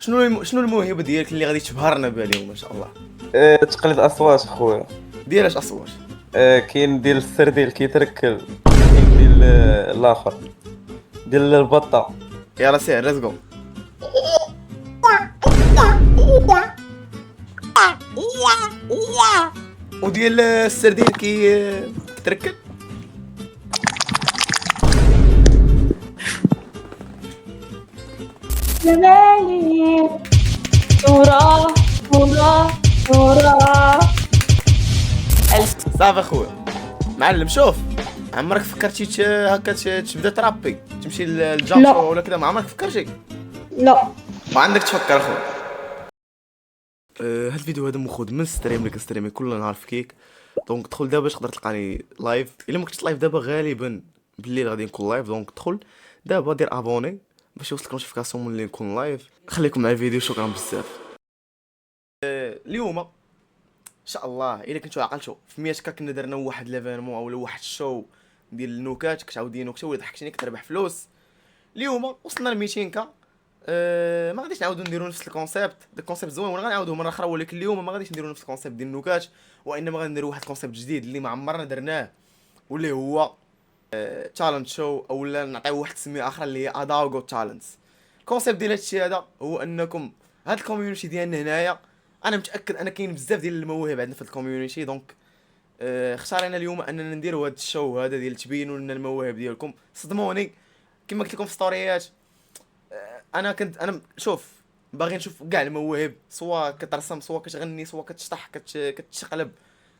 شنو الموهبه ديالك اللي غادي تبهرنا بها اليوم ان شاء الله؟ تقليد اصوات خويا. ديال اش اصوات؟ كاين ديال السرديل كيتركل، كاين ديال الاخر ديال البطه. يلا سير ليتس جو. وديال السردين كيتركب. زمالي صورة صورة صورة. صافي خويا معلم، شوف عمرك فكرتي هكا تبدا ترابي تمشي لا. للجامشو ولا كذا؟ ما عمرك فكرتي؟ لا. وعندك تفكر خويا. هاد الفيديو هذا مخود من ستريم اللي كنستريمي كل نهار في كيك. دونك دخل دابا باش تقدر تلقاني لايف. الا ما كنتش لايف دابا غالبا بالليل غادي نكون لايف. دونك دخل دابا دير ابوني باش يوصلك نوتيفيكاسيون ملي نكون لايف. خليكم مع الفيديو، شكرا بزاف. اليوم ان شاء الله الا كنتو عقلتو في 100 كنا درنا واحد ليفينمون ولا واحد الشو ديال النكات، كتعاودي نكته ولا ضحكتيني كتربح فلوس. اليوم وصلنا ل 200 ك. ما غاديش نعاودو نديرو نفس الكونسيبت، داك الكونسيبت زوين ولا غنعاودوه مره اخرى، ولكن اليوم ما غاديش نديرو نفس الكونسيبت ديال النكات، وانما غنديرو واحد الكونسيبت جديد اللي ما عمرنا درناه، واللي هو تالنت شو، اولا نعطيو واحد التسميه اخرى اللي هي اداغو تالنتس. الكونسيبت ديال هادشي هذا هو انكم هاد الكوميونيتي ديالنا هنايا، انا متاكد ان كاين بزاف ديال المواهب عندنا في الكوميونيتي. دونك اختارينا اليوم اننا نديرو هاد الشو هذا ديال تبينوا لنا المواهب ديالكم. صدموني كما قلت لكم في ستوريات. انا شوف باغي نشوف كاع المواهب، سواء كترسم، سواء كتغني، سواء كتشطح، كتشقلب،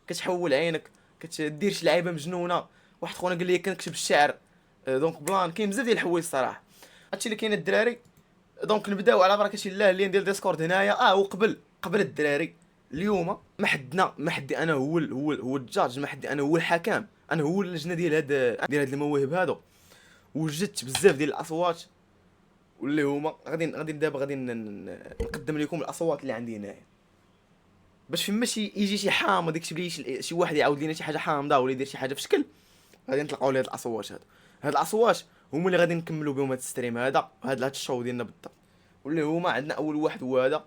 كتحول عينك، كتدير شي لعيبه مجنونه. واحد خونا قال لي كنكتب الشعر. دونك بلان كاين بزاف ديال الحوايج الصراحه. هادشي اللي كاين الدراري. دونك نبداو على بركه الله. اللين ديال ديسكورد هنايا. وقبل الدراري اليوم ما حدي انا هو الجاج، ما حدي انا هو الحكم، انا هو اللجنه ديال هاد المواهب هادو. وجدت بزاف ديال الاصوات واللي هما غادي دابا غادي نقدم لكم الاصوات اللي عندي هنايا، باش فما يجي شي حامض يكتب لي شي واحد يعاود لينا شي حاجه حامضه ولا يدير شي حاجه في شكل، غادي نطلقوا ليه هاد الاصوات هاد الاصوات هما اللي غادي نكملوا بهم هاد الستريم هاد الشو ديالنا بالضبط. واللي هما عندنا اول واحد هو هذا.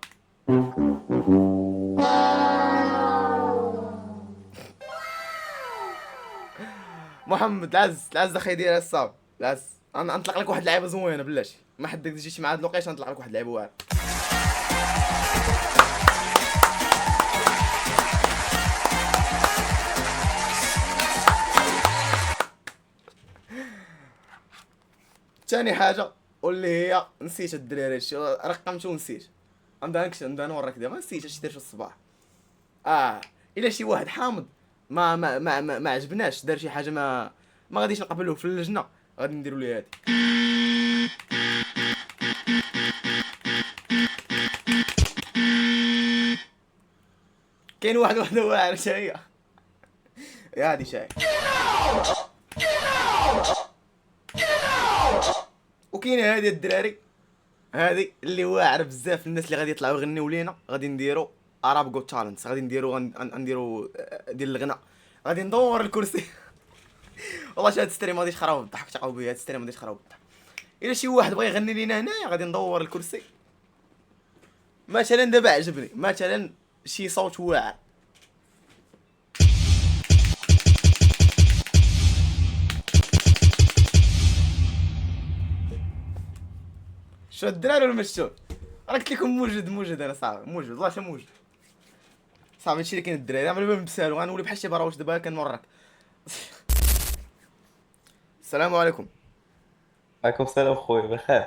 محمد العز اخي ديال الصاب العز. انا نطلق لك واحد اللعيبه زوينه بلاتي، ما حدك تجي مع هاد اللوكيشن نطلق لك واحد اللعيبه واعره. ثاني حاجه واللي هي نسيت الدراري هادشي، رقمته ونسيت. نبدا نوريك دابا نسيت اش دير في الصباح. الا شي واحد حامض ما عجبناش، دار شي حاجه ما غاديش نقبلوه في اللجنه، غادي نديروا ليه هادي. كاين واحد واعر شاي يا هادي شاي. وكاين هادي الدراري، هادي اللي واعره بزاف الناس اللي غادي يطلعوا يغنيو لينا. غادي نديرو اراب جو تالنتس، غادي نديرو ديال الغناء. غادي ندور الكرسي والله هاد الستريم غاديش خراب بالضحك، تعاود بيا هاد الستريم غاديش خراب بالضحك. الا شي واحد بغى يغني لينا هنايا غادي ندور الكرسي. مثلا دابا عجبني مثلا شي صوت واعر. شو الدراري ولا مشتو؟ انا قلت لكم موجود انا صاحبي موجود والله تا موجود صاحبي. هادشي اللي كاين الدراري انا دابا نبسالو غنولي بحال شي براوش دابا كنورك. السلام عليكم. عليكم السلام خويا، بخير؟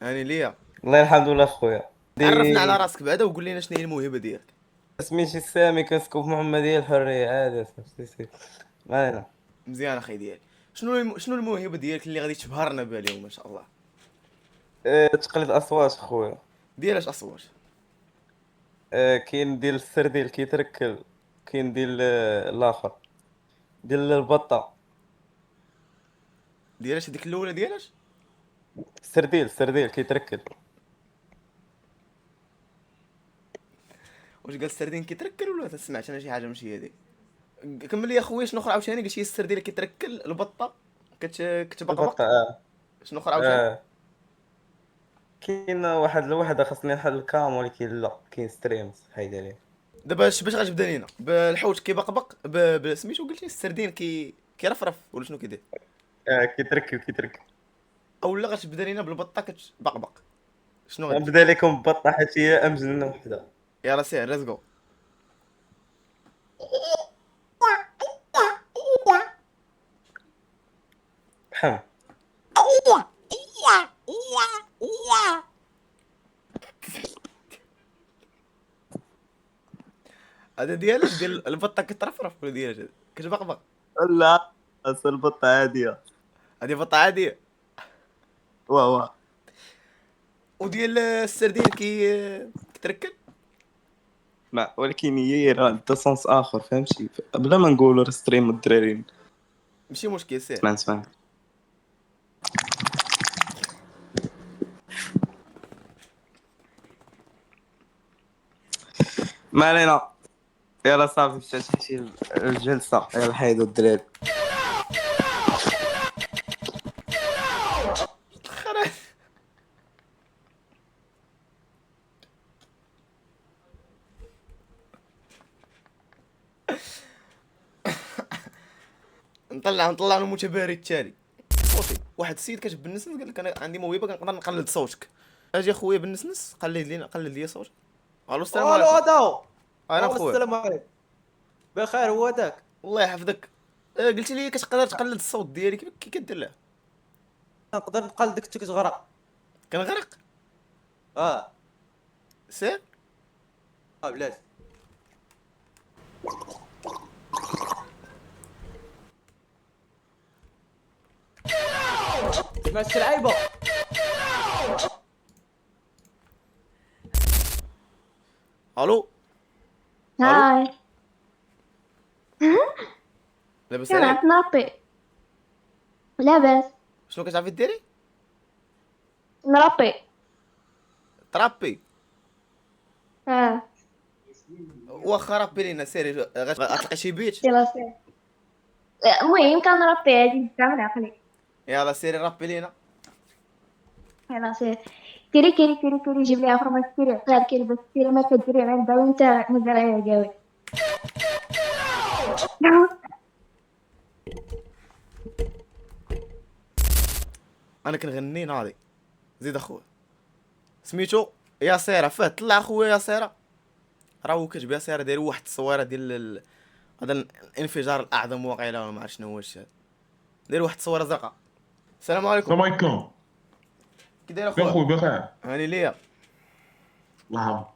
هاني ليا. والله الحمد لله خويا. عرفنا على راسك بعدا وقول لنا شنو هي الموهبه ديالك. سميتي سامي، كنسكن في محمدية الحرية عادي. صافي ما علينا. مزيان اخي ديالي. شنو الموهبه ديالك اللي غادي تبهرنا بها اليوم ان شاء الله؟ تقليد اصوات خويا. ديال اش اصوات؟ كاين ديال السرديل كيتركل، كاين ديال الاخر ديال البطه. ديال اش هذيك الاولى ديال اش؟ السرديل كيتركل. واش قال السردين كيتركل ولا سمعت انا شي حاجه ماشي هذيك؟ كمل لي اخويا شنو اخر عاوتاني. قلت لي السردين كيتركل، البطه كتبقبق. البطه شنو اخر عاوتاني؟ آه. كاين واحد الوحده خاصني نحل الكام، ولكن لا كاين ستريمز حيد عليه. دابا باش غتبدا لينا بالحوت كيبقبق سميتو قلتي السردين كيرفرف ولا شنو كيدير، كيتركب. اولا غتبدا لينا بالبطه كتبقبق، شنو غدير؟ نبدا لكم ببطه حيت هي امجن وحده. يلا سير ليتس جو. فهم. هذا ديالاش ديال البطه كترفرف ولا ديالاش كتبقبق؟ لا اصل البطه عاديه. هذه بطه عاديه. واه وديال السردين كتركب. ما ولكن هي راه دا سونس اخر فهمتي، بلا ما نقولوا راه ستريم الدراري. ماشي مشكل سير. اسمع ما علينا. يلا صافي مشات شي الجلسه، يلا حيدوا الدراري. خرا. نطلع المتباري التالي. صوتي واحد السيد كاتب بالنسنس قال لك انا عندي موهبه كنقدر نقلد صوتك. اجي خويا بالنسنس قلد لي صوتك. الو السلام الو عليكم. هذا هو. انا خويا. السلام عليكم. بخير هو داك. الله يحفظك. قلتي لي كتقدر تقلد الصوت ديالي كي كدير له؟ نقدر نقلدك انت كتغرق. كنغرق. اه سير. بلاش. سمعت العيبه. الو هاي لاباس كان عليك؟ نربي لاباس شنو كتعرفي ديري؟ نربي. ترابي. اه واخا ربي لينا سيري غتلقى شي بيت. يلا سير. المهم كنربي هادي كامل عقلي. يلا سيري ربي لينا. يلا سير. كيري كيري كيري كيري جيب لي اخر ما كيري غير كيري بس كيري ما كديري عندها وانت مزرعه قوي. انا كنغني ناضي. زيد اخويا سميتو يا سيره فاه طلع اخويا يا سيره. راه هو كتب يا سيره داير واحد التصويره ديال هذا الانفجار الاعظم واقيلا ولا ما عرفت شنو هو الشيء هذا. داير واحد التصويره زرقاء. السلام عليكم. السلام عليكم. كي داير يا اخويا؟ خويا بخير. هاني ليا. الله.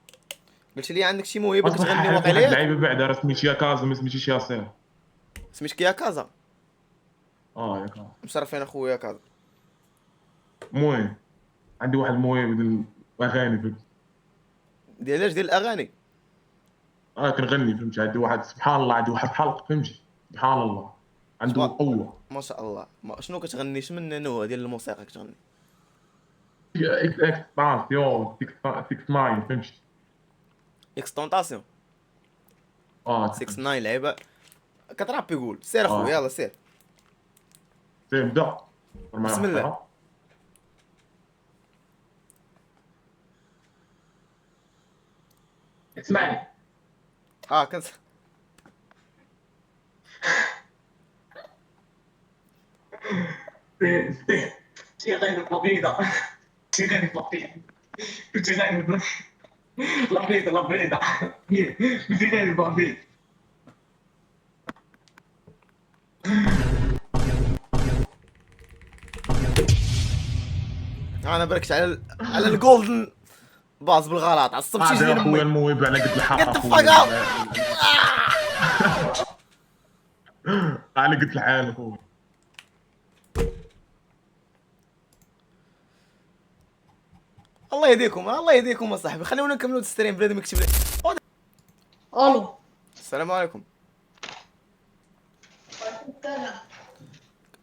قلت لي عندك شي موهبه اصبح كتغني واحد واقيلا. اللعيبه بعدا راه سميتي يا كازا ما سميتيش ياسين. سميتك يا كازا. يا كازا. مشرفين اخويا يا كازا. المهم عندي واحد الموهبه ديال الاغاني فهمت. ديالاش ديال الاغاني؟ كنغني فهمتي، عندي واحد سبحان الله، عندي واحد الحلق فهمتي، سبحان الله عنده سبحان- قوه. ما شاء الله. شنو كتغني؟ من نوع ديال الموسيقى كتغني؟ اكس اكس باسيون 6 فهمتي. اكستونطاسيون. 6 6 9 لعيبه كترابي. يقول سير اخويا يلا سير. نبدا. بسم الله. اسمعني. كنت غير البيضة غير البيضة كنت غير البيضة كنت غير البيضة. انا بركت على الجولدن باز بالغلط عصبت شي هذا جديد يا خويا امي. الموهبة على قد الحق Get the اخويا. fuck على قد الحال اخويا. الله يهديكم الله يهديكم اصاحبي. خلينا نكملوا الستريم بلاد ما يكتب لي. الو السلام عليكم.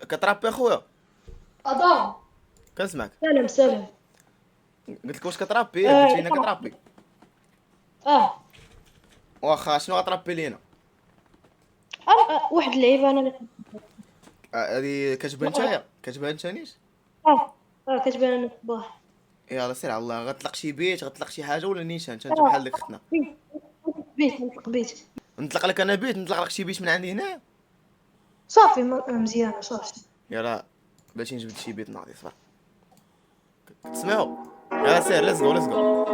كترابي اخويا؟ اضام كنسمعك. سلام سلام. قلت لك واش كترابي؟ قلت لي انا كترابي. واخا شنو غترابي لينا؟ واحد اللعيبه انا هذه كتبان نتايا؟ كتبان نتا نيت؟ كتبان انا صباح. يلا سير على الله، غتطلق شي بيت، غتطلق شي حاجه ولا نيشان؟ انت بحال ديك اختنا. بيت نطلق بيت نطلق لك انا بيت، نطلق لك شي بيت من عندي هنا. صافي مزيانه صافي. يلا باش نجبد شي بيت ناضي صبر. تسمعوا؟ يلا سير ليتس جو ليتس جو.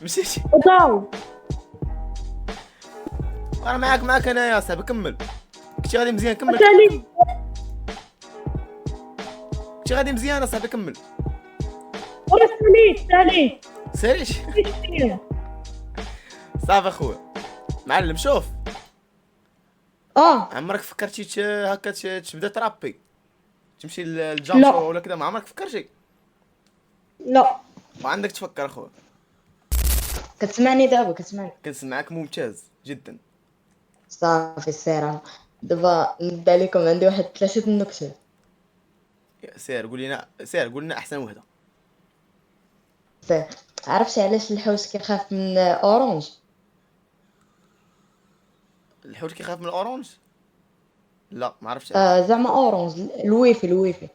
مشيتي؟ انا معاك انا يا صاحبي، كمل. كنتي غادي مزيان، كمل. كنتي غادي مزيان اصاحبي، كمل. ساليش. صافي اخويا معلم. شوف عمرك فكرتي هكا تبدا ترابي، تمشي للجام لا. شو ولا كذا؟ ما عمرك فكرتي؟ لا وعندك تفكر اخويا. كتسمعني دابا؟ كتسمعني؟ كنسمعك ممتاز جدا. صافي السيرة. دابا نبدا لكم، عندي واحد 3 النكتات. سير قول لنا احسن وحده. عرفتي علاش الحوت كيخاف من اورانج؟ الحوت كيخاف من الاورانج؟ لا ما عرفتش. زعما اورانج الويفي.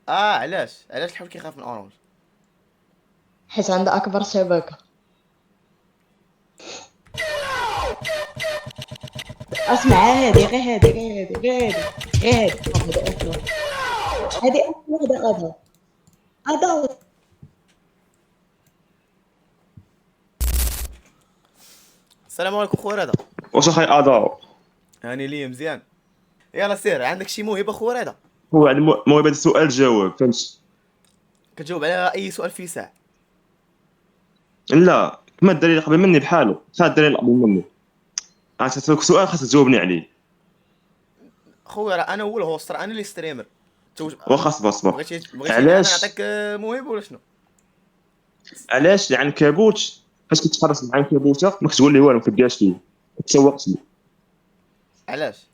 علاش الحوت كيخاف من الاورانج؟ حيت عنده اكبر شبكة. اسمع هادي هادي هادي وحدة هذا السلام عليكم خويا رضا. واش اخي اداو؟ هاني ليا مزيان. يلا سير، عندك شي موهبه خويا رضا؟ هو عند موهبه السؤال جواب، فهمت؟ كتجاوب على اي سؤال في ساعه. لا كما الدليل قبل مني بحالو، خا الدليل قبل مني. عطيتك سؤال خاصك تجاوبني عليه. خويا راه انا هو الهوستر، انا اللي ستريمر. واخا صبر. بغيتي علاش؟ نعطيك موهبه ولا شنو؟ علاش العنكبوت فاش كتحرس مع عنكبوته ما كتقول ليه والو، ما كديرش ليه، تسوقت ليه. علاش؟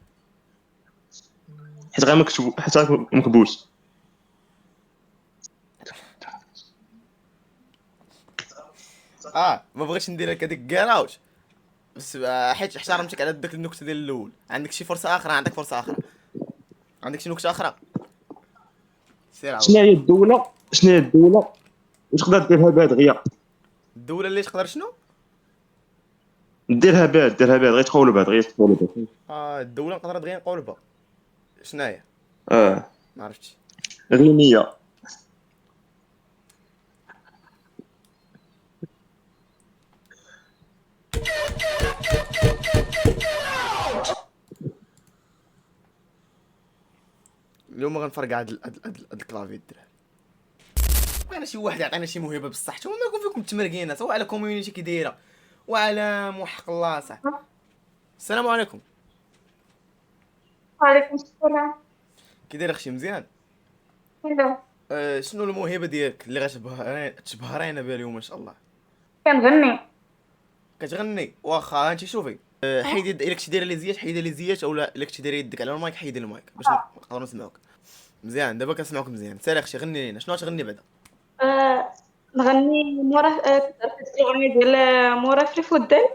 حيت غير حيت غير مكبوت. ما بغيتش ندير لك هذيك كاراوت، بس حيت احترمتك على داك النكته ديال الاول. عندك شي فرصه اخرى؟ عندك فرصه اخرى؟ عندك شي نكته اخرى؟ سير شنو هي الدوله واش تقدر ديرها بهاد غيا؟ الدوله اللي تقدر شنو؟ ديرها بهاد غير تقولوا بهاد الدوله نقدر دغيا نقول بها شناهي؟ ما عرفتش. غينيا. اليوم غنفرقع هاد الكلافي الدراري. بغينا شي واحد يعطينا شي موهبه بصح، نتوما ما يكون فيكم تمرقينه سواء على كوميونيتي كي دايره وعلى موحق الله صح. السلام عليكم. وعليكم السلام. كي داير اختي؟ مزيان. هلا. شنو الموهبه ديالك اللي تبهرينا بها اليوم ان شاء الله؟ كنغني. كتغني؟ واخا انت شوفي، حيدي الا كنتي دايره لي زيات حيدي لي زيات، اولا الا كنتي دايره يدك على المايك حيدي المايك باش نقدروا نسمعوك مزيان. دابا كنسمعوك مزيان. سير اختي غني لينا، شنو تغني بعدا؟ نغني مورا الاغنيه ديال مورا فريف والدال.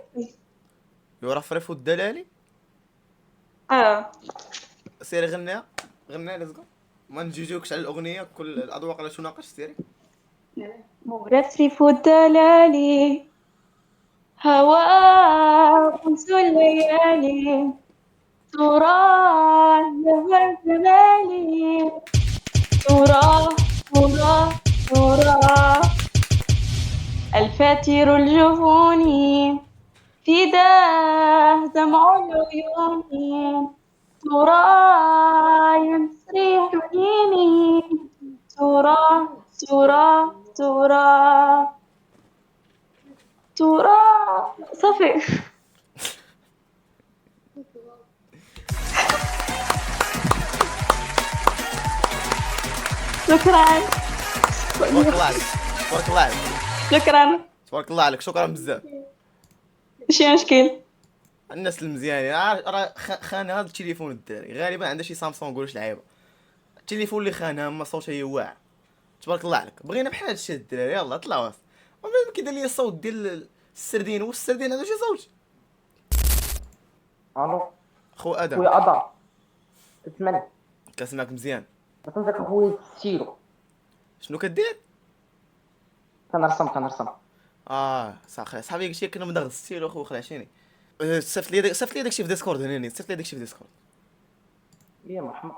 يرفرف الدلالي. سيري غنيها لازم ما نجوجوكش على الاغنيه، كل الاذواق لا تناقش. سيري. مورا فريف والدلال هواء أنس الليالي ترى لها الجلال ترى الفاتر الجفون فداه دمع العيون ترى يسري حنيني ترى ترى ترى ترى صافي. شكرا تبارك الله عليك، تبارك الله عليك، شكرا. تبارك الله عليك، شكرا بزاف. ماشي مشكل. الناس المزيانين راه خان هذا التليفون الدراري غالبا عنده شي سامسونج ولا شي لعيبه. التليفون اللي خانها اما صوتها هي واعر. تبارك الله عليك، بغينا بحال هادشي الدراري. يلاه طلع واس ومن كيدير لي الصوت ديال السردين. واش السردين عنده شي صوت؟ الو خو ادم خويا ادا تسمعني؟ كنسمعك مزيان. فهمتك اخويا السيلو شنو كدير؟ كنرسم صاحبي قلت لك كنا مدغ الستيل اخو خلعتيني. صيفط لي داكشي في ديسكورد هناني، صيفط لي داكشي في ديسكورد. يا مرحبا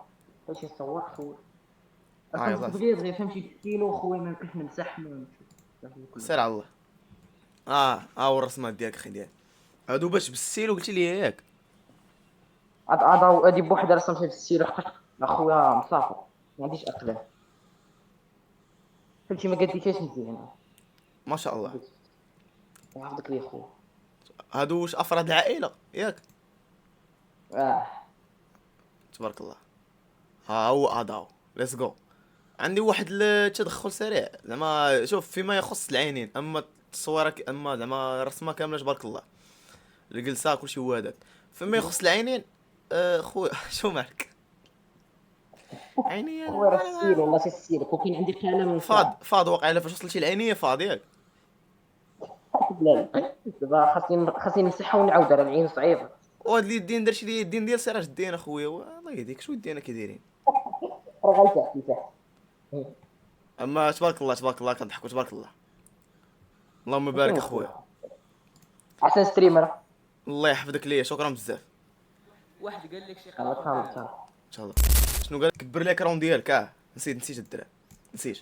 فاش يصور خويا يلاه غير فهمتي السيلو خويا ما يمكنش نمسح سير على الله. هو الرسمات ديالك اخي ديالك هادو باش بالستيل قلتي لي ياك. هادي بوحدها رسمتها في السيلو حقاش اخويا مسافر ما عنديش اقلام فهمتي ما قديتهاش مزيان. ما شاء الله. يحفظك لي خويا. هادو واش افراد العائله ياك؟ تبارك الله. هو اداو ليتس جو. عندي واحد التدخل سريع زعما. شوف فيما يخص العينين، اما التصويره اما زعما الرسمه كامله تبارك الله، الجلسه كلشي هو هذاك. فيما يخص العينين خويا شو معك عينيا خويا راه السيلو والله السيلو كاين عندي قلم فاض واقع. الا فاش وصلتي العينيه فاض ياك. لا دابا خاصني نمسحها ونعاود راه العين صعيبه. وهاد اليدين درتي لي اليدين ديال سراج الدين اخويا. الله يهديك شو يدينا كيدايرين. راه غير تحت اما تبارك الله تبارك الله كنضحكوا تبارك الله. اللهم بارك اخويا. احسن ستريمر. الله يحفظك ليا شكرا بزاف. واحد قال لك شي الله قرار يرحمك ان شاء الله. شنو قال؟ كبر ليكرون ديالك. نسيت الدراري نسيت.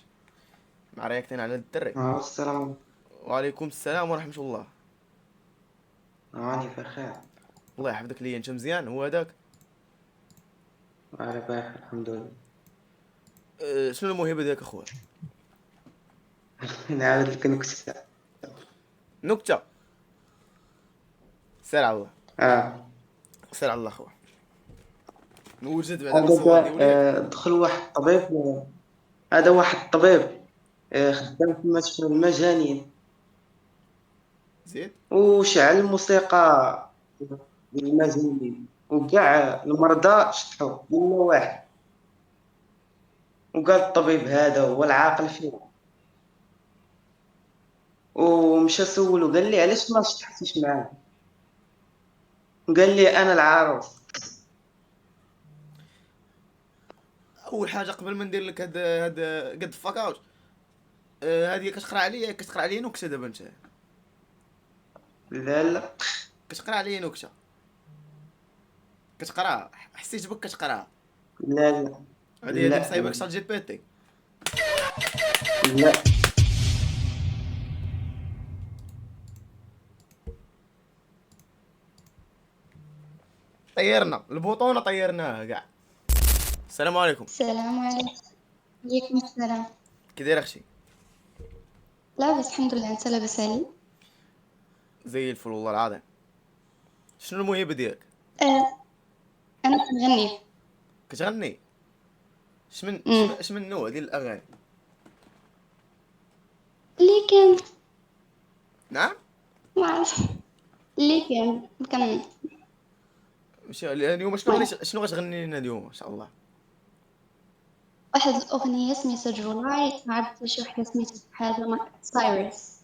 مع رياكتين على الدري. السلام وعليكم السلام ورحمه الله. راني بخير. الله يحفظك ليا. انت مزيان؟ هو هذاك على بخير الحمد لله. شنو الموهبه ديالك اخويا؟ نعاود لك نكته. سير على الله. سير على الله اخويا. نوجد بعد دخل واحد الطبيب. هذا واحد الطبيب خدام في مستشفى المجانين زيد وشعل الموسيقى ديال المجانين وكاع المرضى شطحوا الا واحد. وقال الطبيب هذا هو العاقل فيه ومشى سولو قال لي علاش ما شطحتيش معاه؟ قال لي انا العروس. اول حاجه قبل ما ندير لك هاد قد فاك اوت هذه كتقرا عليا نكته دابا انت. لا كتقرا عليا نكته. كتقرا حسيت بك كتقرا. لا هذه مصايبك شات جي بي تي. لا طيرنا البوطونه طيرناها كاع. السلام عليكم. السلام عليكم. عليكم السلام. كي داير اختي؟ لاباس الحمد لله. انت لاباس علي؟ زي الفل والله العظيم. شنو الموهبه ديالك؟ انا كنغني. كتغني؟ اش من نوع ديال الاغاني؟ اللي كان نعم ما عرف اللي كان ماشي اليوم. شنو غتغني لنا اليوم ان شاء الله؟ واحد الاغنيه سميتها جولاي. ما عرفت شي وحده سميتها بحال سايرس.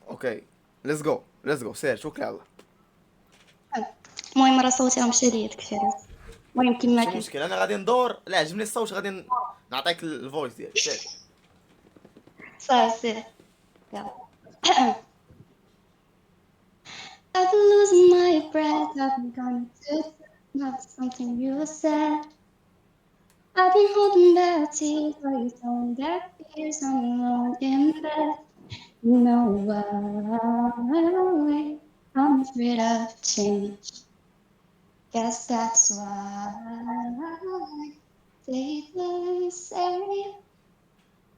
اوكي ليتس جو سير توكل على الله. المهم راه صوتي راه مشى ليا داكشي علاش. المهم كيما ماشي كاين. مشكل. انا غادي ندور. لا عجبني الصوت غادي نعطيك الفويس ديالك. سير صافي يلا. I've been losing my breath. I've been going to not something you said. I've been holding back tears while you're throwing back fears. I'm alone in bed. No way, I'm afraid of change. Guess that's why they say,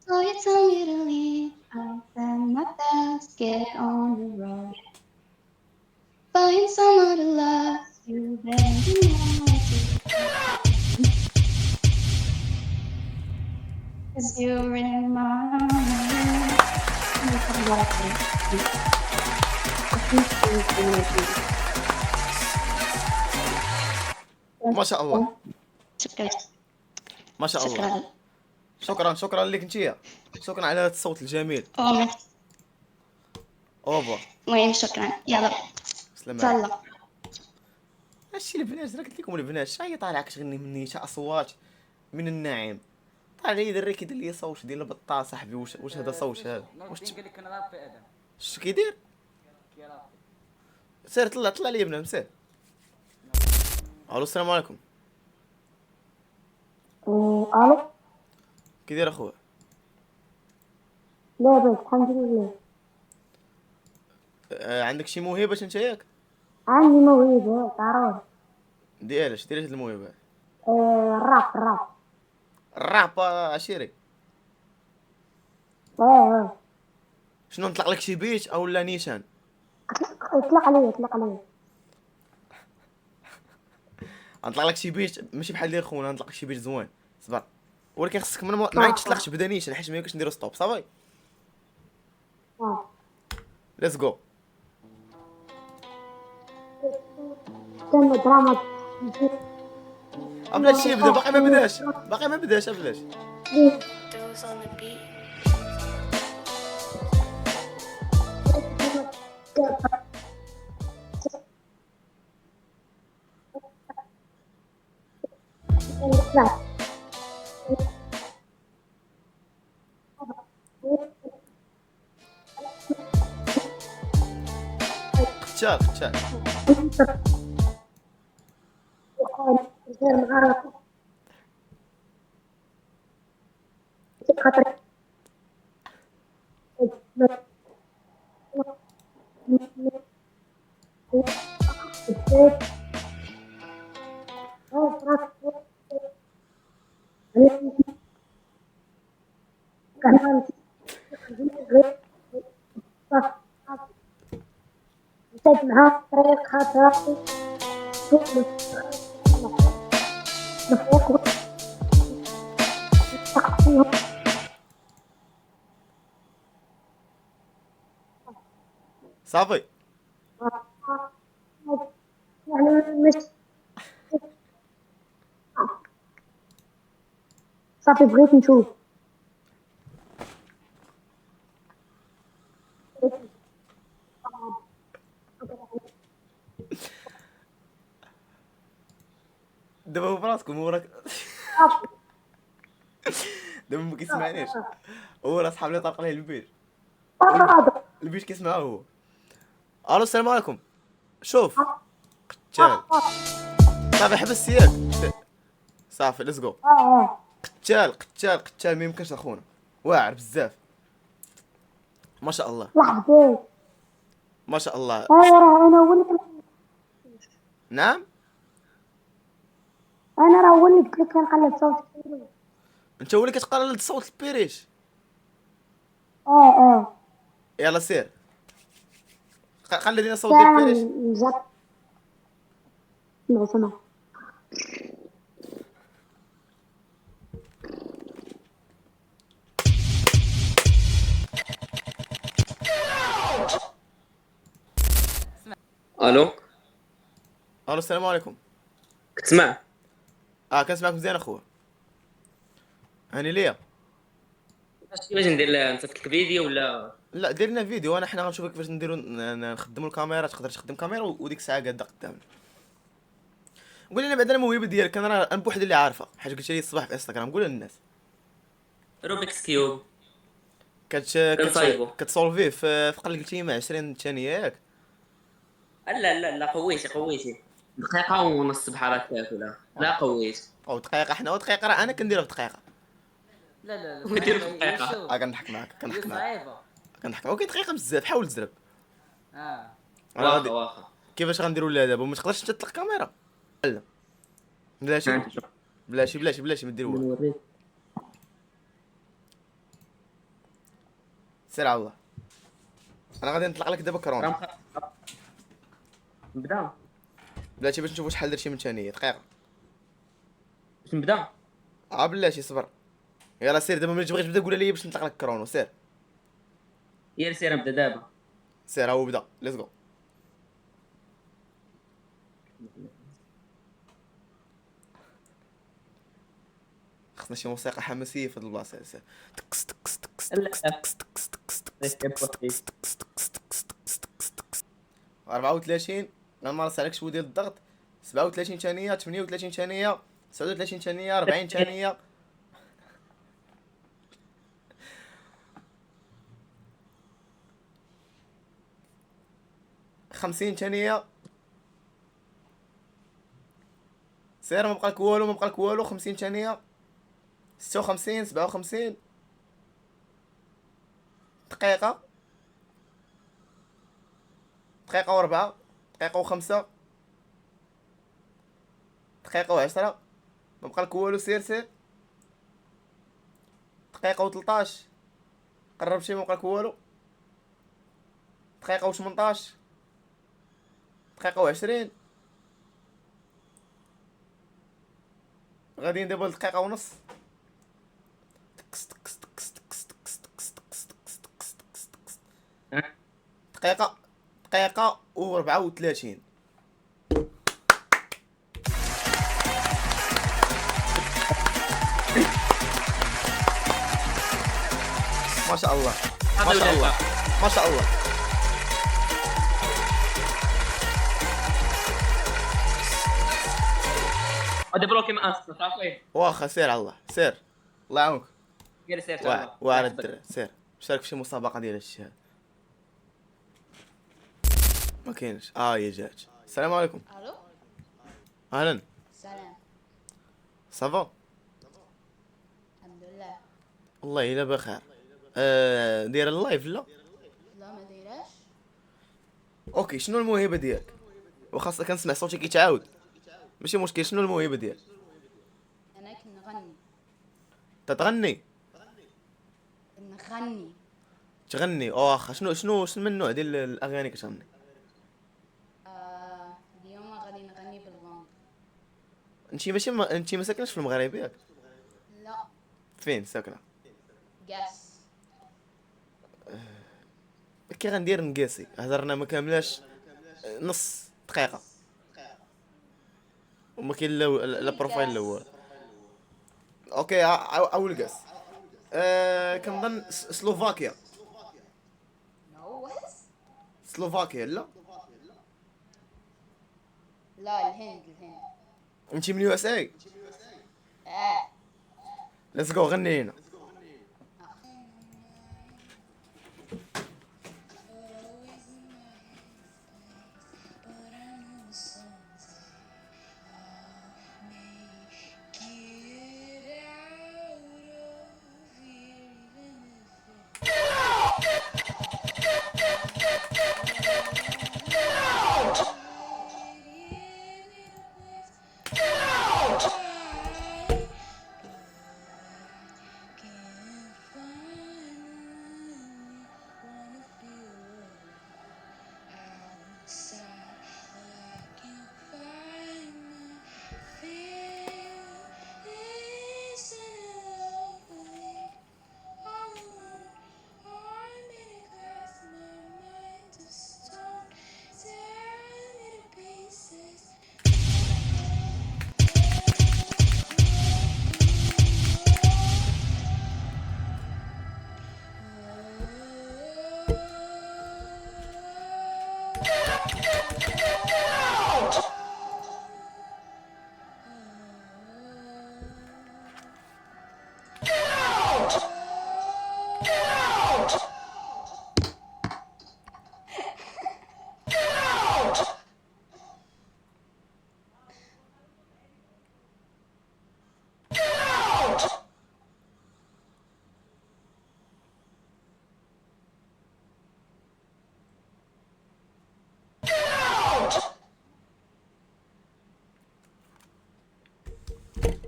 so you tell me to leave. I'll send my best, get on the road. Find someone to love you, baby. Cause you're in my ما شاء الله شكرا ما شاء الله. شكرا لك انتيا، شكرا على هذا الصوت الجميل. اوفر. المهم شكرا، يلا سلام عليكم. تهلا. هادشي البنات، راه قلت لكم البنات شحال طالعه كتغني مني تا اصوات من النعيم. طالع لي دري كيدير لي صوت ديال البطه صاحبي. واش هذا صوت هذا؟ واش قال لك انا رابي ادم اش كيدير؟ سير طلع لي بنادم سير. الو السلام عليكم. الو كي داير اخويا؟ لاباس الحمد لله. عندك شي موهبه انت ياك؟ عندي موهبة تعرف. ديالاش هاد الموهبه؟ الراب. الراب عشيري. شنو نطلق لك شي بيت او لا نيشان؟ اطلق عليا. نطلق لك شي بيت ماشي بحال ديال خونا، نطلق لك شي بيت زوين صبر، ولكن خصك ما عيطش تطلقش بدا نيشان حيت ما يمكنش نديرو ستوب. صافي ليتس جو. استنى دراما. بلاتي شي يبدا، باقي ما بداش بلاتي. قتال معها طريق خاطر صافي. يعني مش صافي بغيت نشوف. دابا هو براسكم، هو راك دابا ما كيسمعنيش. هو راه صحاب لي طرق ليه البيت كيسمعه هو. الو السلام عليكم. شوف قتال صافي حبس ياك صافي ليتس جو. قتال ما يمكنش اخونا، واعر بزاف ما شاء الله لحظة ما شاء الله. انا هو اللي نعم انا راه هو اللي قلت لك كنقلد صوت البيريش. انت هو اللي كتقلد صوت البيريش. يلا سير قلد لينا صوت ديال البيريش. سمع الو السلام عليكم. كتسمع؟ كنسمعك مزيان اخويا. هاني ليا. كيفاش ندير نصيفط لك فيديو ولا لا دير لنا فيديو، انا حنا غنشوفك كيفاش نديرو نخدموا الكاميرا. تقدر تخدم كاميرا وديك الساعه قاده قدامنا. قول لنا بعدا الموهبه ديالك، انا بوحدي اللي عارفه حيت قلت لي الصباح في انستغرام. قول للناس. روبيكس كيوب كتسولفيه في قل قلتي مع 20 ثانيه ياك؟ لا قويتي دقيقه ونص بحال هكاك لا قويت او دقيقه. حنا دقيقه راه انا كنديرها في دقيقه. لا ندير في دقيقه. كنضحك معاك كنضحك اوكي دقيقه بزاف حاول تزرب. اه أنا غادي- واخا كيفاش غنديروا لها دابا؟ ما تقدرش انت تطلق كاميرا. لا بلاشي بلاشي ما دير والو. نوريك سير على الله. انا غادي نطلق لك دابا كورونا. نبدا بلاتي باش نشوفوا شحال درتي من ثانيه دقيقه. باش نبدا بلاتي صبر. يلا سير دابا ملي تبغي تبدا قول لي باش نطلق لك كورونا. سير يا سير نبدا دابا سير هاو بدا ليتس جو. خصنا شي موسيقى حماسيه في هاد البلاصه. سير تكس تكس تكس لا. تكس تكس تكس تكس تكس تكس تكس تكس تكس 34 غنمارس عليك شويه ديال الضغط. 37 ثانيه 38 ثانيه 39 ثانيه 40 ثانيه 50 ثانيه. سير ما بقى لك والو 50 ثانيه 56 57 دقيقه و4 دقيقه و5 دقيقه و10 ما بقى لك والو. سير دقيقه و13 قربتي ما بقى لك والو. دقيقه و18 دقيقه و20 غاديين دابا لدقيقه ونص. تكس تكس تكس تكس تكس تكس تكس تكس تكس تكس تكس دقيقه و34. ما شاء الله ما شاء الله ما شاء الله. هذا بلوكي مقص صافي واخا سير على الله. سير الله يعاونك. يا سير وعلى الدراري. سير شارك في شي مسابقه ديال هادشي هذا. ما كاينش. يا جات. السلام عليكم. الو اهلا سلام صافا. الحمد لله. والله الا بخير. داير اللايف لا؟ لا ما دايراش. اوكي شنو الموهبه ديالك؟ وخاصة كنسمع صوتي كيتعاود. ماشي مشكل. شنو الموهبه ديالك؟ انا كنغني تتغني نغني تغني واخا شنو من النوع ديال الاغاني كتغني؟ اليوم غادي نغني باللونج. انت ما ساكنش في المغرب ياك؟ لا فين ساكنه؟ قاس كي غندير نقاسي هضرنا ما كاملاش نص دقيقه وما كاين لا بروفايل الاول. اوكي اول قاس. كنظن سلوفاكيا. نو سلوفاكيا لا لا الهند انت من يو اس اي. اه ليتس جو غني لينا.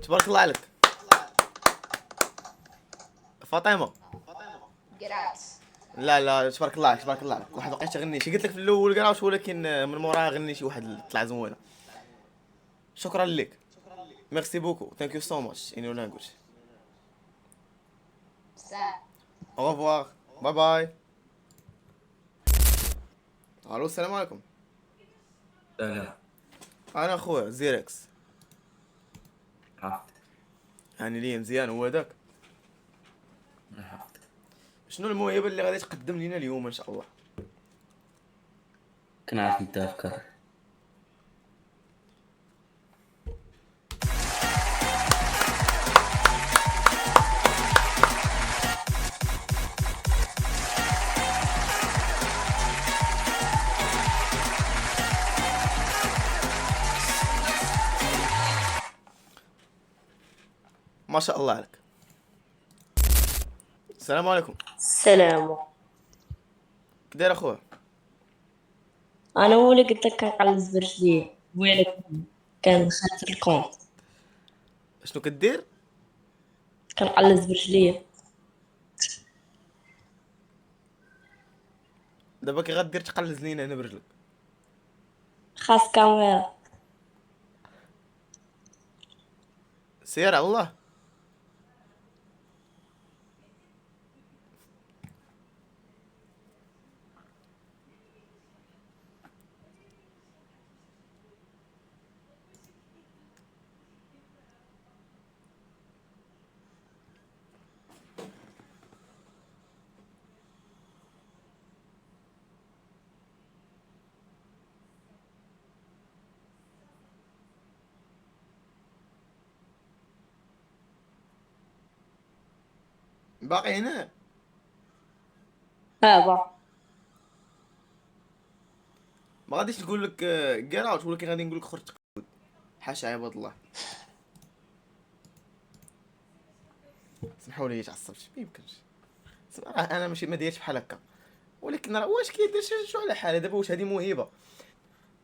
تبارك الله عليك. فاطمه لا لا تبارك الله عليك تبارك الله عليك. واحد بقيت تغني شي قلت لك في الاول كراوش، ولكن من موراها غني شي واحد طلع زوينه. شكرا لك. ميرسي بوكو. ثانك يو سو ماتش ان يور لانجويج. او ريفوار. باي باي. الو السلام عليكم. لا انا اخويا زيركس. عرفت يعني ليه مزيان هو هذاك. شنو الموهبه اللي غادي تقدم لنا اليوم ان شاء الله؟ كنعرف انت افكار. ما شاء الله عليك. السلام عليكم. السلام. كي داير اخويا؟ انا هو اللي قلت لك كنقلز برجليه، وينك كان خاسر الكونت شنو كدير؟ كنقلز برجليه. دابا كي غدير تقلز لينا هنا برجلك؟ خاص كاميرا. سير على الله. باقي هنا؟ با ما غاديش نقول لك جيت اوت، ولكن غادي نقول لك خرج تقود. حاشا عباد الله. سمحوا لي تعصبت ما يمكنش. انا ماشي ما دايرش بحال هكا، ولكن راه واش كيدير شو على حاله. دابا واش هذه موهبه؟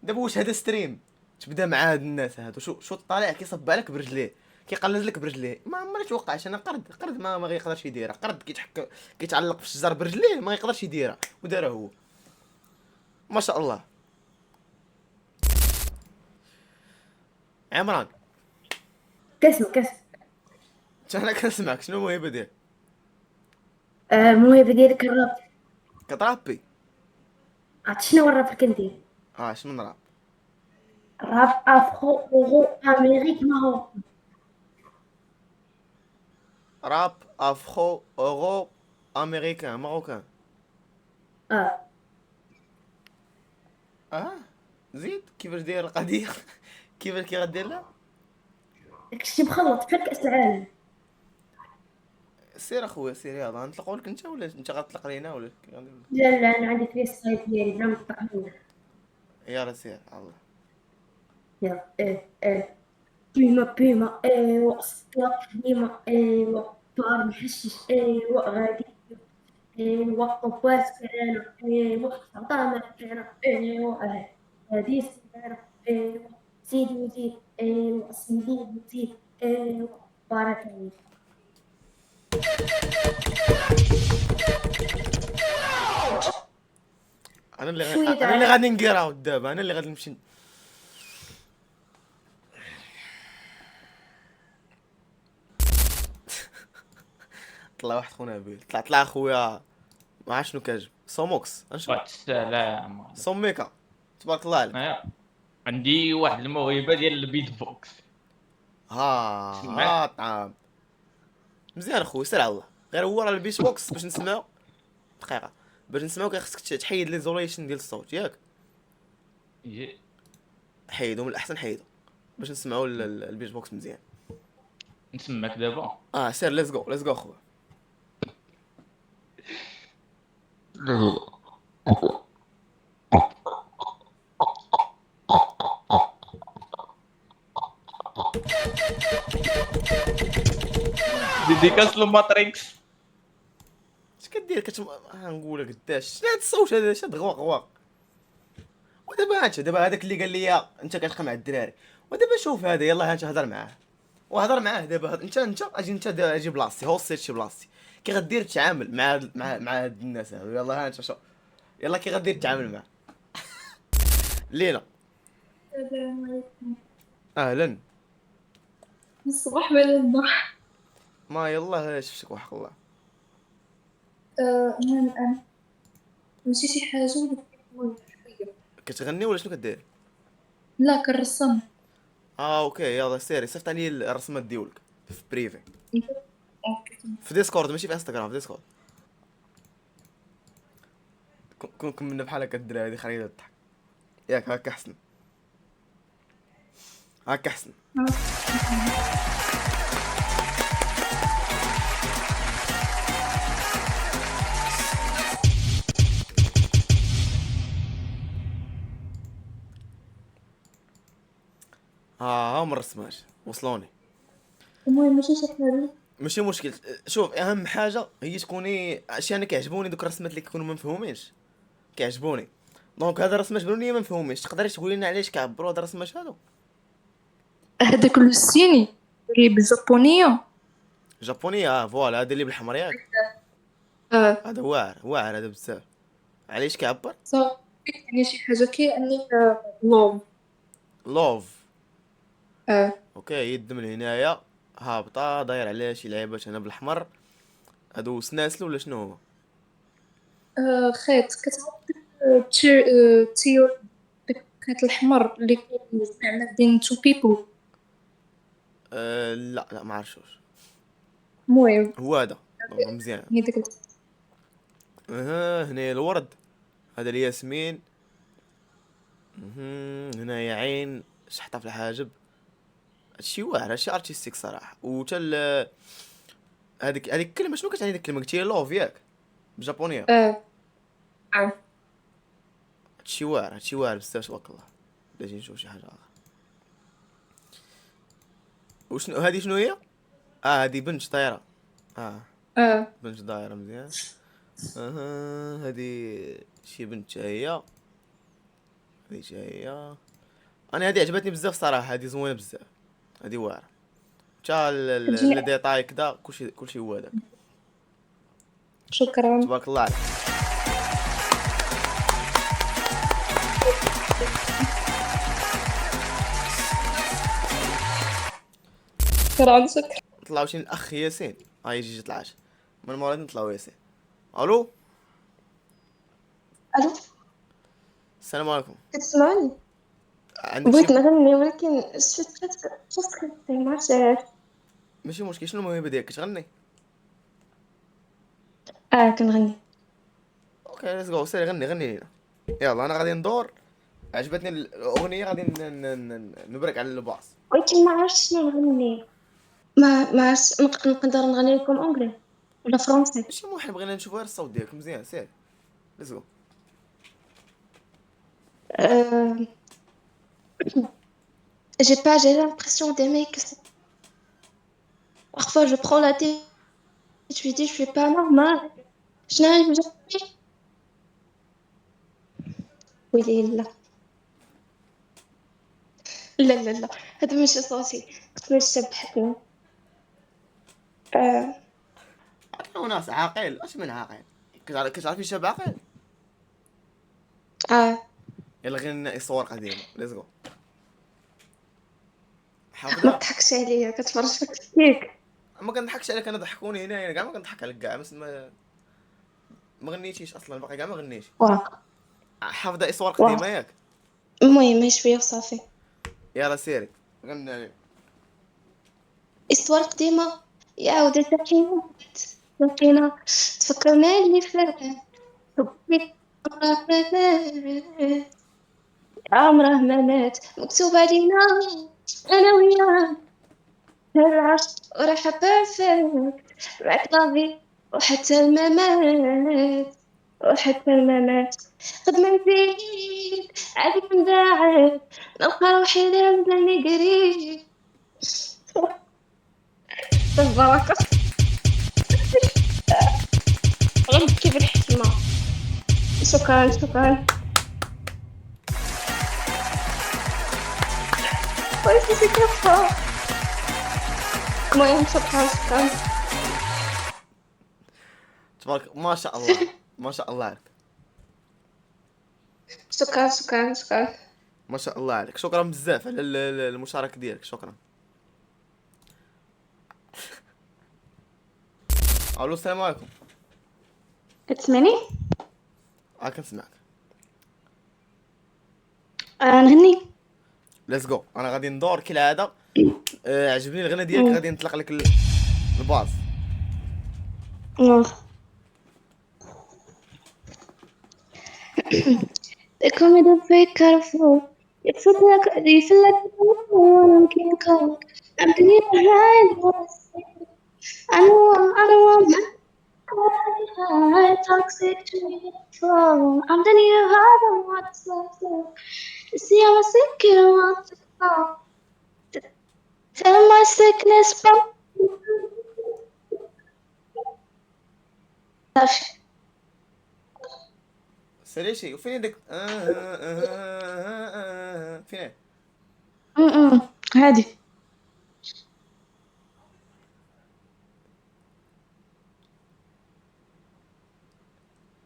دابا واش هذا ستريم تبدا مع هاد الناس هادو؟ شو الطالع كيصب عليك برجليه، كيقلز لك برجليه؟ ما عمرها توقعش. انا قرد ما غيقدرش يديرها. قرد كيتعلق في الشجر برجليه ما يقدرش يديرها، ودارها هو. ما شاء الله. عمران كسم انا كنسمعك. شنو الموهبه ديالك؟ الموهبة ديالي كالراب. كترابي؟ عرفتي شنو هو الراب اللي كندير؟ شنو نراب؟ راب افرو اورو امريك ماروكان. راب افرو اورو امريكان ماروكان. زيد كيفاش داير القضيه؟ كيفاش كي غدير لها؟ داكشي مخلط بحال كاس العالم. سير اخويا سير. يلاه غنطلقوا لك انت ولا انت غتطلق لينا ولا كي غندير؟ لا انا عندي فريس ستايل ديالي بلا ما نطلق منه. يلا سير على الله. يلا بيما ايوا سطلق ديما ايوا طار محشش ايوا غادي ايوا طباس كان ايوا عطانا كان ايوا هادي سكانة ايوا زيد وزيد ايوا سيدي وزيد ايوا بارك الله. انا اللي غادي نقراو دابا. انا اللي غادي نمشي. طلع واحد خونا بيل. طلع اخويا ما عرفت شنو كاجب. صوموكس السلام. صوميكا. تبارك الله عليك. عندي واحد الموهبه ديال البيت بوكس. طعام مزيان اخويا. سير على الله. غير هو راه البيت بوكس باش نسمعو دقيقه. باش نسمعو خاصك تحيد ليزوليشن ديال الصوت ياك. حيدو من الاحسن حيدو باش نسمعو البيت بوكس مزيان. نسمعك دابا. سير ليتس جو اخويا. ديديكاس للماتريكس. اش كدير نقولها قداش شنو هاد الصوت هذا؟ اش هاد غواق. ودابا دابا هذاك اللي قال لي انت كتلقى مع الدراري، ودابا شوف هذا. يلاه انت هضر معاه وهضر معاه دابا. انت اجي انت اجي بلاصتي، هو سير شي بلاصتي، كي غدير تتعامل مع هاد الناس هادو؟ يلا ها انت شوف، يلا كي غدير تتعامل معاه. لينا السلام عليكم. اهلا. الصباح ولا الضحى؟ ما يلا شفتك وحق الله. أنا ماشي شي حاجة ولكن شوية. كتغني ولا شنو كدير؟ لا كنرسم. اوكي يلا سيري صيفط علي الرسمات ديالك في بريفي أوكي. في ديسكورد، ماشي في انستغرام، في ديسكورد. كون كملنا بحال هكا الدراري هادي خلينا تضحك ياك. هاكا احسن، هاكا احسن. ها ما رسماش وصلوني. المهم ماشي شي حاجة. ماشي مشكل. شوف اهم حاجه هي تكوني اشياء. انا كيعجبوني دوك الرسمات اللي كيكونوا ما مفهومينش، كيعجبوني. دونك هذا الرسمات بانوا لي ما مفهومينش، تقدري تقولي لنا علاش كيعبروا هاد الرسمات هادو؟ هذاك الصيني اللي بالجابونية. جابونيه فوالا، هذا اللي بالحمر ياك. هذا واعر واعر هذا بزاف. علاش كيعبر؟ صافي يعني شي حاجة كأني لوف. لوف. اوكي يد من هنايا هابطه داير على شي لعيبات هنا بالاحمر. هادو سناسل ولا شنو هو؟ خيط كتعرف تيور داك الخيط الأحمر اللي كيستعمل بين تو بيبل. لا ما عرفتوش. المهم هو هذا مزيان. هي داك هنايا الورد، هذا الياسمين. هنايا عين شحطه في الحاجب. هادشي واعر، هادشي ارتستيك صراحه. وتا هذيك الكلمه شنو كتعني؟ ديك الكلمه قلتي لوف ياك بالجابونيه. هادشي واعر، هادشي واعر بزاف تبارك الله. باغي نشوف شي حاجه اخرى. وشنو هادي؟ شنو هي؟ هادي بنت طايره. بنت دايره مزيان. هادي شي بنت هي، هادي هي. انا هادي عجبتني بزاف صراحه، هادي زوينه بزاف، هادي واعره. تا لي ديتاي كدا كلشي هو هذاك. شكرا. تبارك الله عليك. شكرا. نطلعو شي الاخ ياسين. يجي طلعات من مورا نطلعو ياسين. الو الو السلام عليكم. كتسمعني؟ عندك بغيت شي؟ نغني ولكن شفت ما عرفتش. ماشي مشكل. شنو الموهبه ديالك؟ كتغني؟ كنغني. اوكي ليتس جو. سير غني لينا. يلا انا غادي ندور. عجبتني الاغنيه غادي نبرك على الباص. ولكن ما عرفتش شنو نغني. ما عرفتش نقدر نغني لكم اونغلي ولا فرونسي. ماشي مهم، بغينا نشوفوا غير الصوت ديالك مزيان. سير ليتس جو. J'ai l'impression d'aimer que c'est... Parfois, je prends la tête, je lui dis, je suis pas normale. Je n'arrive jamais. Oui, là. لا هذا ماشي صوتي، كنت شبحتني. انا ناس عاقل. اش من عاقل؟ كتعرفي شاب عاقل؟ يلا غير صور قديمه. ليتس جو. ما تضحكش عليا، كتفرج فيك. ما كنضحكش عليك، انا ضحكوني هنا كاع. ما كنضحك عليك كاع، بس ما غنيتيش اصلا، باقي كاع ما غنيتش. حافظه صور قديمه ياك؟ المهم هي شويه وصافي. يلا سيري غنى. استوار قديمه يا عودة ساكنات ساكنة تفكرنا اللي فات. حبي عمره ما مات، مكتوب علينا انا وياك العشق وراحة بيرفكت معك لافي وحتى الممات وحتى الممات. قد ما نزيد عادي نبعد نلقى روحي لازمني قريب. بالبركة غنبكي بالحكمة. شكرا كويس. المهم شكرا شكرا. تبارك ما شاء الله ما شاء الله عليك. شكرا شكرا شكرا. ما شاء الله عليك. شكرا بزاف على المشاركه ديالك. شكرا. الو السلام عليكم. كتسمعني؟ كنسمعك. نغني. ليتس جو. انا غادي ندور كالعاده. عجبني الغنى ديالك. غادي نطلق لك الباز. They call me the fake colorful. You feel like I'm getting cold. I'm getting behind. I know I'm toxic to me. I'm the new hard on what's left. You see, I'm a sick kid. I want to go. Tell my sickness from. سريشي وفين داك فين هادي.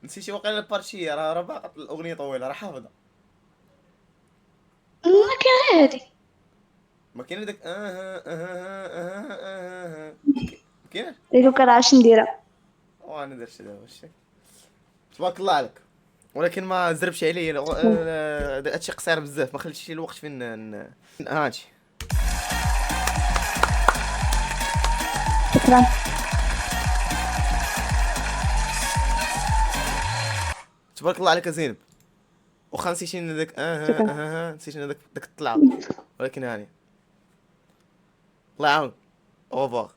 نسيتي واقيلا البارتي. راه باقا الاغنيه طويله راه حافظه. ما كان هادي. ما كاين داك كاين. ديك كنعرفش نديرها. وانا درت دابا الشيء. تبارك الله عليك. ولكن ما زربش عليا. هادشي قصير بزاف. ما خليتش الوقت فين هادشي. شكرا. تبارك الله عليك يا زينب. واخا نسيتي داك نسيتي داك الطلعه. ولكن هاني الله يعاون. اوفر.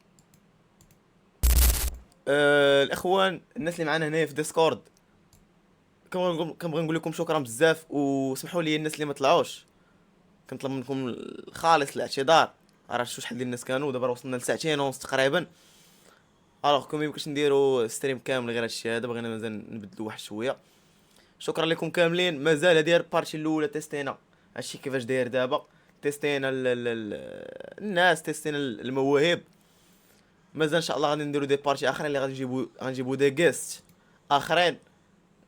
الاخوان الناس اللي معنا هنايا في ديسكورد كنبغي نقول لكم شكرا بزاف. وسمحوا لي الناس اللي ما طلعوش كنطلب منكم الخالص الاعتذار. راه شحال ديال الناس كانوا دابا وصلنا لساعتين ونص تقريبا. الوغ كون ميمكنش نديرو ستريم كامل غير هادشي هذا. بغينا مازال نبدلو واحد شويه. شكرا لكم كاملين. مازال هادي البارتي الاولى تيستينا هادشي كيفاش داير دابا. تيستينا الناس. تيستينا المواهب. مازال ان شاء الله غادي نديرو دي بارتي اخرين اللي غنجيبو دي جيست اخرين.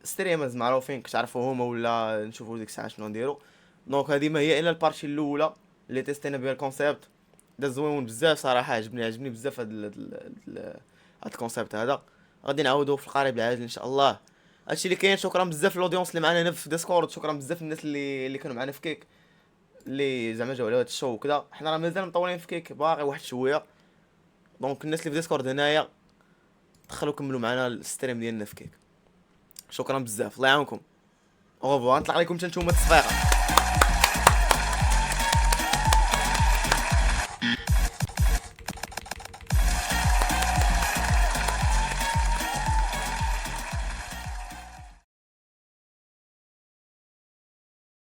ستريمرز معروفين كتعرفوا هما ولا نشوفوا ديك الساعه شنو نديرو. دونك هذه ما هي الا البارتي الاولى اللي تيستينا بها الكونسيبت. دا زوين بزاف صراحه. عجبني بزاف هاد الكونسيبت هذا. غادي نعاودو في القريب العاجل ان شاء الله. هادشي اللي كاين. شكرا بزاف للاودينس اللي معنا هنا في ديسكورد. شكرا بزاف الناس اللي كانوا معنا في كيك اللي زعما جاو على هاد الشو وكذا. حنا راه مازال مطولين في كيك باقي واحد شويه. دونك الناس اللي في ديسكورد هنايا دخلوا كملوا معنا الستريم ديالنا في كيك. شكرا بزاف. الله يعاونكم. اوفو. نطلع عليكم حتى نتوما التصفيقه.